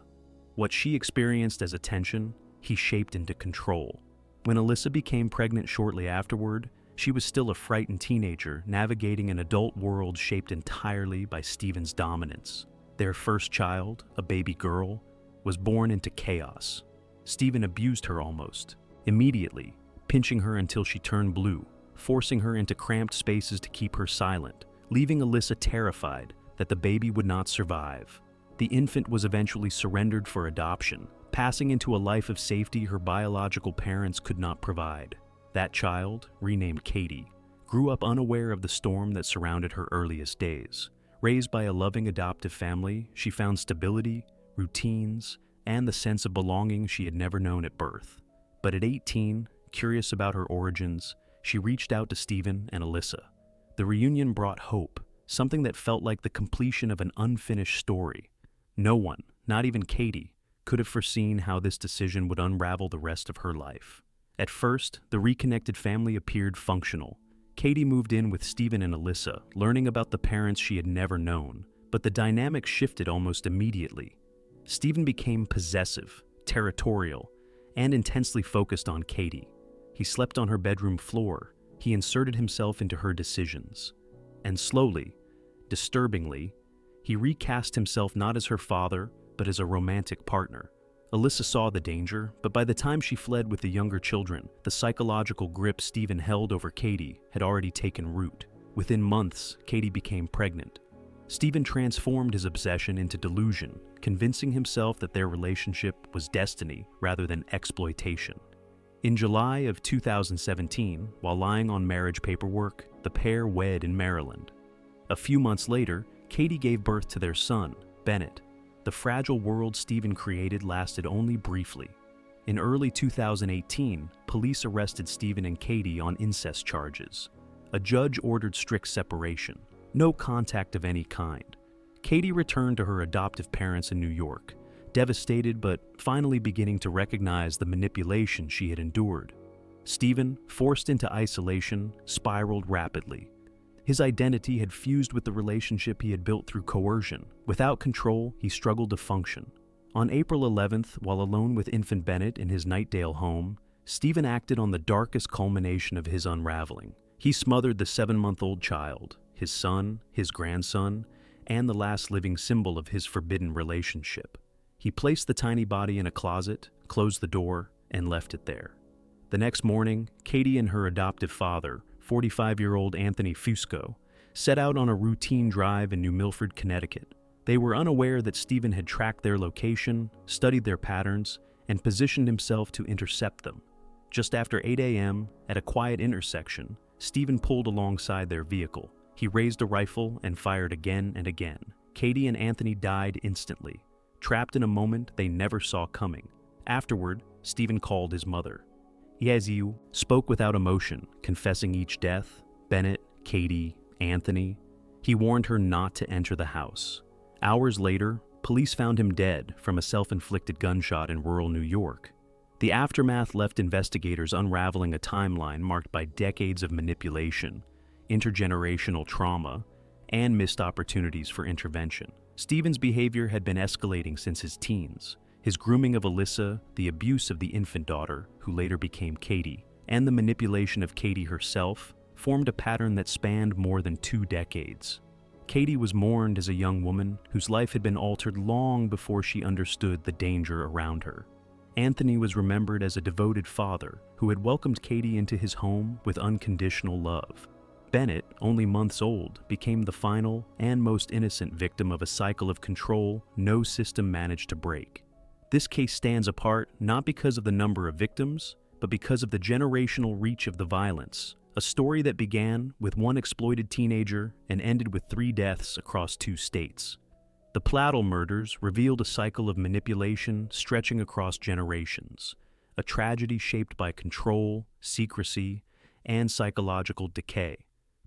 What she experienced as attention, he shaped into control. When Alyssa became pregnant shortly afterward, she was still a frightened teenager navigating an adult world shaped entirely by Stephen's dominance. Their first child, a baby girl, was born into chaos. Stephen abused her almost immediately, pinching her until she turned blue, forcing her into cramped spaces to keep her silent, leaving Alyssa terrified that the baby would not survive. The infant was eventually surrendered for adoption, passing into a life of safety her biological parents could not provide. That child, renamed Katie, grew up unaware of the storm that surrounded her earliest days. Raised by a loving adoptive family, she found stability, routines, and the sense of belonging she had never known at birth. But at 18, curious about her origins, she reached out to Stephen and Alyssa. The reunion brought hope, something that felt like the completion of an unfinished story. No one, not even Katie, could have foreseen how this decision would unravel the rest of her life. At first, the reconnected family appeared functional. Katie moved in with Stephen and Alyssa, learning about the parents she had never known, but the dynamic shifted almost immediately. Stephen became possessive, territorial, and intensely focused on Katie. He slept on her bedroom floor. He inserted himself into her decisions. And slowly, disturbingly, he recast himself not as her father, but as a romantic partner. Alyssa saw the danger, but by the time she fled with the younger children, the psychological grip Stephen held over Katie had already taken root. Within months, Katie became pregnant. Stephen transformed his obsession into delusion, convincing himself that their relationship was destiny rather than exploitation. In July of 2017, while lying on marriage paperwork, the pair wed in Maryland. A few months later, Katie gave birth to their son, Bennett. The fragile world Stephen created lasted only briefly. In early 2018, police arrested Stephen and Katie on incest charges. A judge ordered strict separation, no contact of any kind. Katie returned to her adoptive parents in New York, devastated but finally beginning to recognize the manipulation she had endured. Stephen, forced into isolation, spiraled rapidly. His identity had fused with the relationship he had built through coercion. Without control, he struggled to function. On April 11th, while alone with infant Bennett in his Nightdale home, Stephen acted on the darkest culmination of his unraveling. He smothered the 7-month-old child, his son, his grandson, and the last living symbol of his forbidden relationship. He placed the tiny body in a closet, closed the door, and left it there. The next morning, Katie and her adoptive father, 45-year-old Anthony Fusco, set out on a routine drive in New Milford, Connecticut. They were unaware that Stephen had tracked their location, studied their patterns, and positioned himself to intercept them. Just after 8 a.m., at a quiet intersection, Stephen pulled alongside their vehicle. He raised a rifle and fired again and again. Katie and Anthony died instantly, trapped in a moment they never saw coming. Afterward, Stephen called his mother. Yeziu spoke without emotion, confessing each death: Bennett, Katie, Anthony. He warned her not to enter the house. Hours later, police found him dead from a self-inflicted gunshot in rural New York. The aftermath left investigators unraveling a timeline marked by decades of manipulation, intergenerational trauma, and missed opportunities for intervention. Stephen's behavior had been escalating since his teens. His grooming of Alyssa, the abuse of the infant daughter, who later became Katie, and the manipulation of Katie herself formed a pattern that spanned more than 2 decades. Katie was mourned as a young woman whose life had been altered long before she understood the danger around her. Anthony was remembered as a devoted father who had welcomed Katie into his home with unconditional love. Bennett, only months old, became the final and most innocent victim of a cycle of control no system managed to break. This case stands apart not because of the number of victims, but because of the generational reach of the violence, a story that began with one exploited teenager and ended with 3 deaths across 2 states. The Plattle murders revealed a cycle of manipulation stretching across generations, a tragedy shaped by control, secrecy, and psychological decay.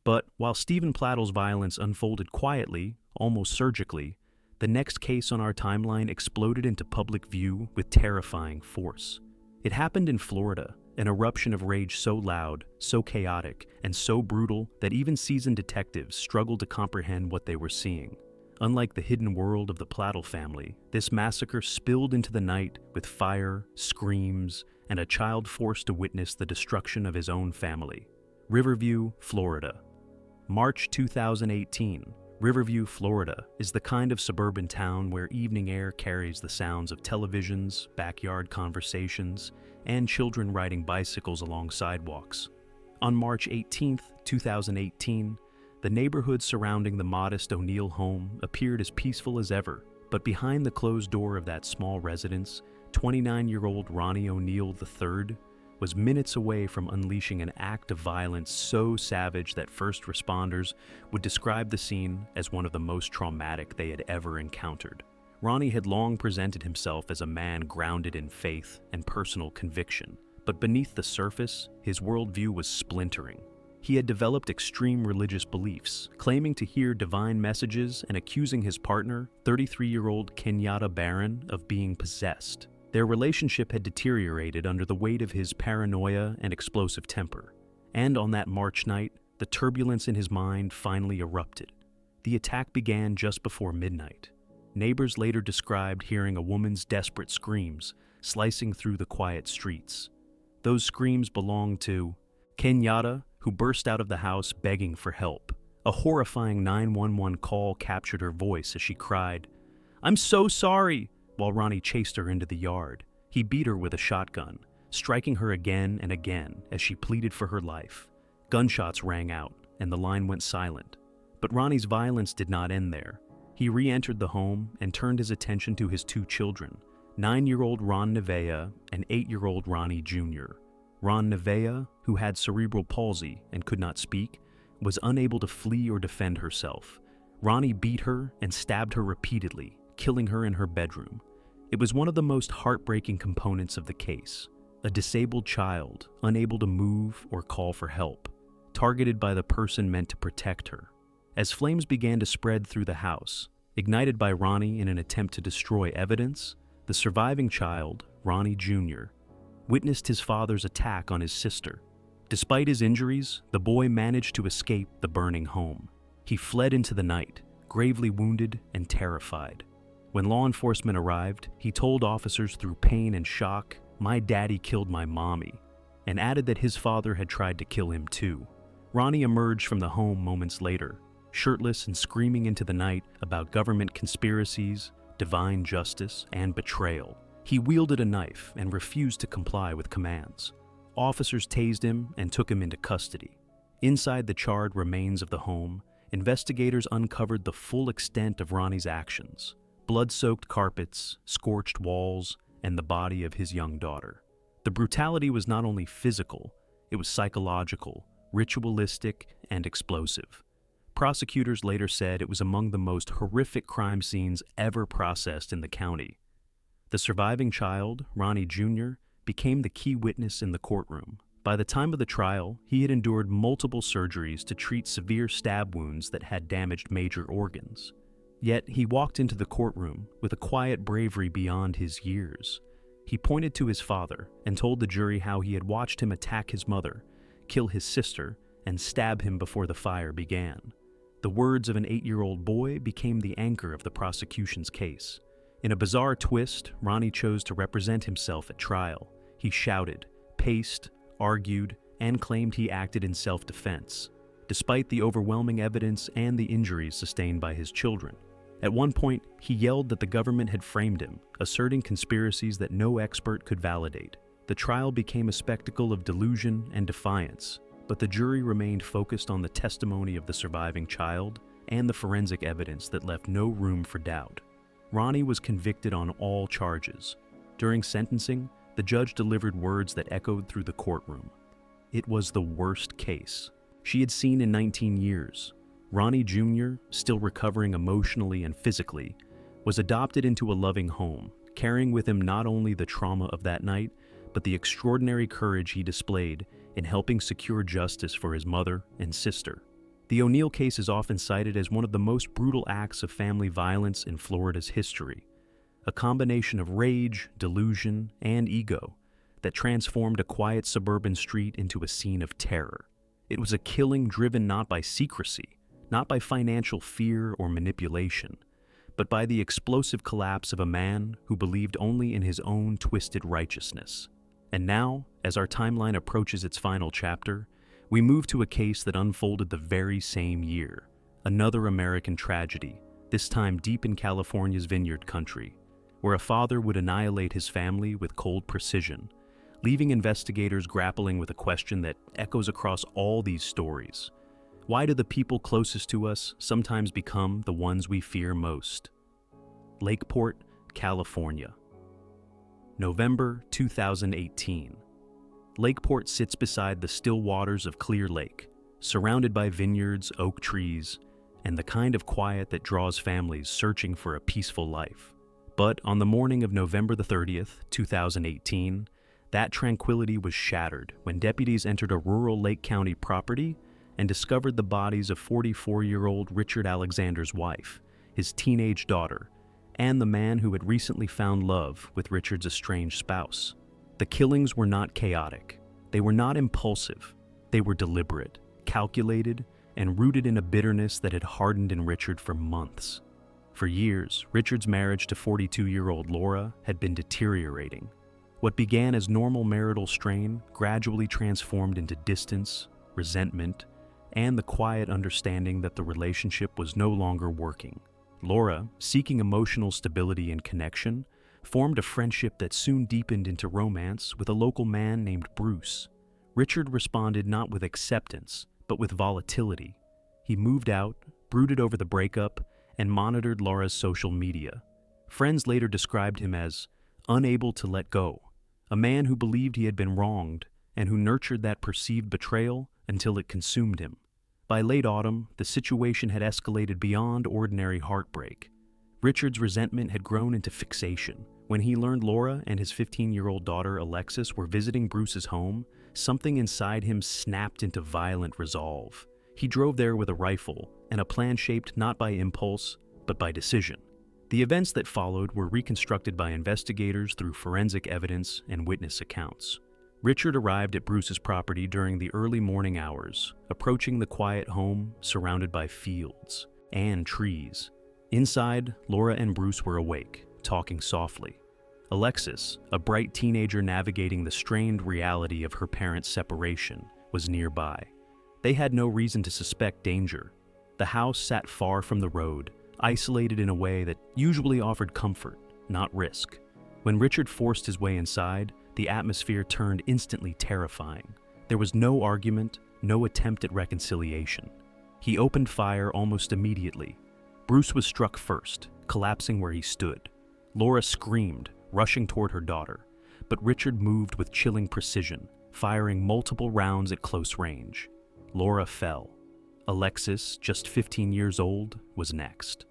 But while Stephen Plattle's violence unfolded quietly, almost surgically, the next case on our timeline exploded into public view with terrifying force. It happened in Florida, an eruption of rage so loud, so chaotic, and so brutal that even seasoned detectives struggled to comprehend what they were seeing. Unlike the hidden world of the Plattle family, this massacre spilled into the night with fire, screams, and a child forced to witness the destruction of his own family. Riverview, Florida. March 2018. Riverview, Florida is the kind of suburban town where evening air carries the sounds of televisions, backyard conversations, and children riding bicycles along sidewalks. On March 18, 2018, the neighborhood surrounding the modest O'Neill home appeared as peaceful as ever, but behind the closed door of that small residence, 29-year-old Ronnie O'Neill III was minutes away from unleashing an act of violence so savage that first responders would describe the scene as one of the most traumatic they had ever encountered. Ronnie had long presented himself as a man grounded in faith and personal conviction, but beneath the surface, his worldview was splintering. He had developed extreme religious beliefs, claiming to hear divine messages and accusing his partner, 33-year-old Kenyatta Barron, of being possessed. Their relationship had deteriorated under the weight of his paranoia and explosive temper. And on that March night, the turbulence in his mind finally erupted. The attack began just before midnight. Neighbors later described hearing a woman's desperate screams slicing through the quiet streets. Those screams belonged to Kenyatta, who burst out of the house begging for help. A horrifying 911 call captured her voice as she cried, "I'm so sorry," while Ronnie chased her into the yard. He beat her with a shotgun, striking her again and again as she pleaded for her life. Gunshots rang out, and the line went silent. But Ronnie's violence did not end there. He re-entered the home and turned his attention to his 2 children, 9-year-old Ron Nevea and 8-year-old Ronnie Jr. Ron Nevea, who had cerebral palsy and could not speak, was unable to flee or defend herself. Ronnie beat her and stabbed her repeatedly, killing her in her bedroom. It was one of the most heartbreaking components of the case. A disabled child, unable to move or call for help, targeted by the person meant to protect her. As flames began to spread through the house, ignited by Ronnie in an attempt to destroy evidence, the surviving child, Ronnie Jr., witnessed his father's attack on his sister. Despite his injuries, the boy managed to escape the burning home. He fled into the night, gravely wounded and terrified. When law enforcement arrived, he told officers through pain and shock, "My daddy killed my mommy," and added that his father had tried to kill him too. Ronnie emerged from the home moments later, shirtless and screaming into the night about government conspiracies, divine justice, and betrayal. He wielded a knife and refused to comply with commands. Officers tased him and took him into custody. Inside the charred remains of the home, investigators uncovered the full extent of Ronnie's actions: blood-soaked carpets, scorched walls, and the body of his young daughter. The brutality was not only physical, it was psychological, ritualistic, and explosive. Prosecutors later said it was among the most horrific crime scenes ever processed in the county. The surviving child, Ronnie Jr., became the key witness in the courtroom. By the time of the trial, he had endured multiple surgeries to treat severe stab wounds that had damaged major organs. Yet he walked into the courtroom with a quiet bravery beyond his years. He pointed to his father and told the jury how he had watched him attack his mother, kill his sister, and stab him before the fire began. The words of an 8-year-old boy became the anchor of the prosecution's case. In a bizarre twist, Ronnie chose to represent himself at trial. He shouted, paced, argued, and claimed he acted in self-defense, despite the overwhelming evidence and the injuries sustained by his children. At one point, he yelled that the government had framed him, asserting conspiracies that no expert could validate. The trial became a spectacle of delusion and defiance, but the jury remained focused on the testimony of the surviving child and the forensic evidence that left no room for doubt. Ronnie was convicted on all charges. During sentencing, the judge delivered words that echoed through the courtroom. It was the worst case she had seen in 19 years. Ronnie Jr., still recovering emotionally and physically, was adopted into a loving home, carrying with him not only the trauma of that night, but the extraordinary courage he displayed in helping secure justice for his mother and sister. The O'Neill case is often cited as one of the most brutal acts of family violence in Florida's history, a combination of rage, delusion, and ego that transformed a quiet suburban street into a scene of terror. It was a killing driven not by secrecy, not by financial fear or manipulation, but by the explosive collapse of a man who believed only in his own twisted righteousness. And now, as our timeline approaches its final chapter, we move to a case that unfolded the very same year, another American tragedy, this time deep in California's vineyard country, where a father would annihilate his family with cold precision, leaving investigators grappling with a question that echoes across all these stories. Why do the people closest to us sometimes become the ones we fear most? Lakeport, California. November 2018. Lakeport sits beside the still waters of Clear Lake, surrounded by vineyards, oak trees, and the kind of quiet that draws families searching for a peaceful life. But on the morning of November the 30th, 2018, that tranquility was shattered when deputies entered a rural Lake County property and discovered the bodies of 44-year-old Richard Alexander's wife, his teenage daughter, and the man who had recently found love with Richard's estranged spouse. The killings were not chaotic. They were not impulsive. They were deliberate, calculated, and rooted in a bitterness that had hardened in Richard for months. For years, Richard's marriage to 42-year-old Laura had been deteriorating. What began as normal marital strain gradually transformed into distance, resentment, and the quiet understanding that the relationship was no longer working. Laura, seeking emotional stability and connection, formed a friendship that soon deepened into romance with a local man named Bruce. Richard responded not with acceptance, but with volatility. He moved out, brooded over the breakup, and monitored Laura's social media. Friends later described him as unable to let go, a man who believed he had been wronged and who nurtured that perceived betrayal until it consumed him. By late autumn, the situation had escalated beyond ordinary heartbreak. Richard's resentment had grown into fixation. When he learned Laura and his 15-year-old daughter Alexis were visiting Bruce's home, something inside him snapped into violent resolve. He drove there with a rifle and a plan shaped not by impulse, but by decision. The events that followed were reconstructed by investigators through forensic evidence and witness accounts. Richard arrived at Bruce's property during the early morning hours, approaching the quiet home surrounded by fields and trees. Inside, Laura and Bruce were awake, talking softly. Alexis, a bright teenager navigating the strained reality of her parents' separation, was nearby. They had no reason to suspect danger. The house sat far from the road, isolated in a way that usually offered comfort, not risk. When Richard forced his way inside, the atmosphere turned instantly terrifying. There was no argument, no attempt at reconciliation. He opened fire almost immediately. Bruce was struck first, collapsing where he stood. Laura screamed, rushing toward her daughter, but Richard moved with chilling precision, firing multiple rounds at close range. Laura fell. Alexis, just 15 years old, was next.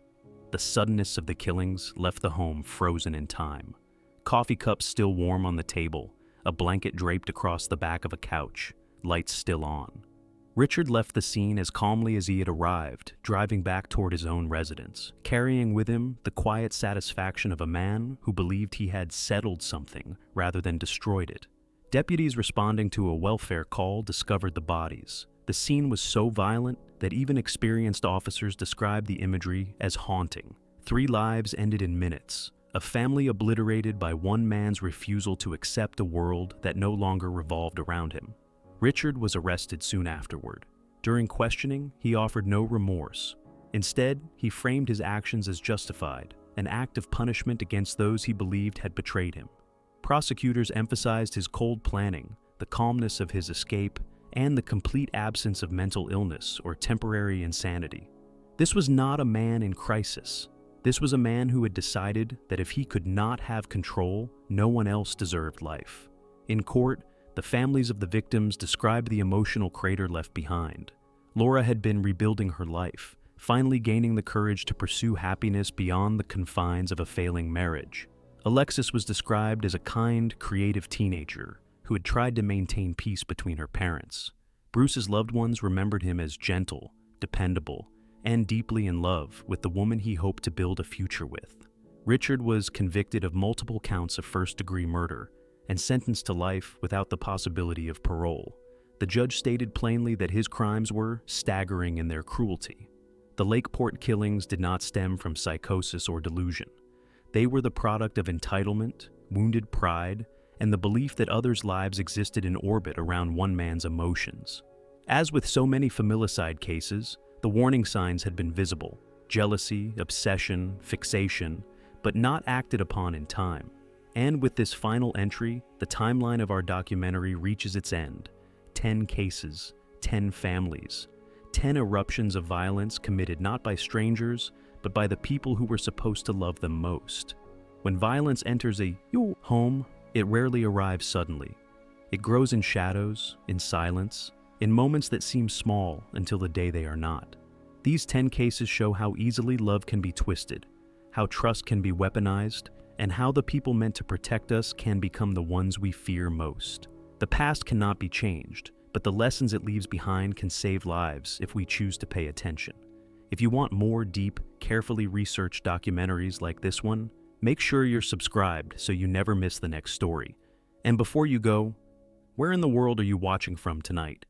The suddenness of the killings left the home frozen in time. Coffee cups still warm on the table, a blanket draped across the back of a couch, lights still on. Richard left the scene as calmly as he had arrived, driving back toward his own residence, carrying with him the quiet satisfaction of a man who believed he had settled something rather than destroyed it. Deputies responding to a welfare call discovered the bodies. The scene was so violent that even experienced officers described the imagery as haunting. 3 lives ended in minutes, a family obliterated by one man's refusal to accept a world that no longer revolved around him. Richard was arrested soon afterward. During questioning, he offered no remorse. Instead, he framed his actions as justified, an act of punishment against those he believed had betrayed him. Prosecutors emphasized his cold planning, the calmness of his escape, and the complete absence of mental illness or temporary insanity. This was not a man in crisis. This was a man who had decided that if he could not have control, no one else deserved life. In court, the families of the victims described the emotional crater left behind. Laura had been rebuilding her life, finally gaining the courage to pursue happiness beyond the confines of a failing marriage. Alexis was described as a kind, creative teenager who had tried to maintain peace between her parents. Bruce's loved ones remembered him as gentle, dependable, and deeply in love with the woman he hoped to build a future with. Richard was convicted of multiple counts of first-degree murder and sentenced to life without the possibility of parole. The judge stated plainly that his crimes were staggering in their cruelty. The Lakeport killings did not stem from psychosis or delusion. They were the product of entitlement, wounded pride, and the belief that others' lives existed in orbit around one man's emotions. As with so many familicide cases, the warning signs had been visible: jealousy, obsession, fixation, but not acted upon in time. And with this final entry, the timeline of our documentary reaches its end. 10 cases, 10 families, 10 eruptions of violence committed not by strangers, but by the people who were supposed to love them most. When violence enters a home, it rarely arrives suddenly. It grows in shadows, in silence, in moments that seem small until the day they are not. These 10 cases show how easily love can be twisted, how trust can be weaponized, and how the people meant to protect us can become the ones we fear most. The past cannot be changed, but the lessons it leaves behind can save lives if we choose to pay attention. If you want more deep, carefully researched documentaries like this one, make sure you're subscribed so you never miss the next story. And before you go, where in the world are you watching from tonight?